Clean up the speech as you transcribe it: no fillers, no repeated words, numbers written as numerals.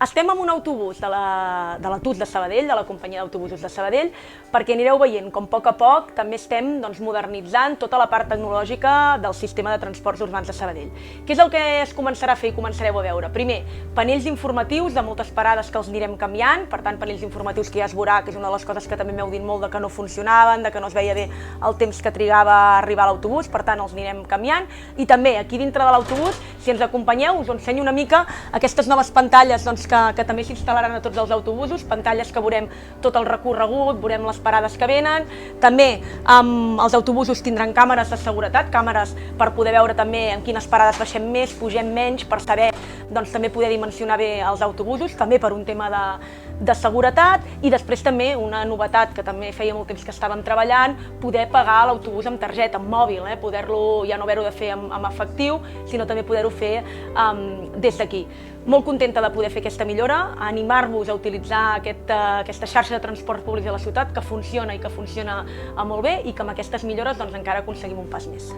Estem en un autobús de la TUS de Sabadell, de la companyia d'autobusos de Sabadell, perquè anireu veient com a poc també estem modernitzant tota la part tecnològica del sistema de transports urbans de Sabadell. Què és el que es començarà a fer i començareu a veure? Primer, panells informatius de moltes parades que els anirem canviant, per tant, panells informatius que ja es veurà, que és una de les coses que també m'heu dit molt de que no funcionaven, de que no es veia bé el temps que trigava a arribar a l'autobús, per tant, els anirem canviant. I també, aquí dintre de l'autobús, si ens acompanyeu, us ensenyo una mica aquestes noves pantalles que també s'instal·laran a tots els autobusos, pantalles que veurem tot el recorregut, veurem les parades que venen. També els autobusos tindran càmeres de seguretat, càmeres per poder veure també en quines parades baixem més, pugem menys, per saber també poder dimensionar bé els autobusos, també per un tema de seguretat. I després també una novetat que també feia molt temps que estàvem treballant, poder pagar l'autobús amb targeta, amb mòbil, poder-lo ja no haver-ho de fer amb efectiu, sinó també poder-ho fer des d'aquí. Molt contenta de poder fer aquesta millora, animar-vos a utilitzar aquesta xarxa de transport públic de la ciutat que funciona i que funciona molt bé i que amb aquestes millores encara aconseguim un pas més.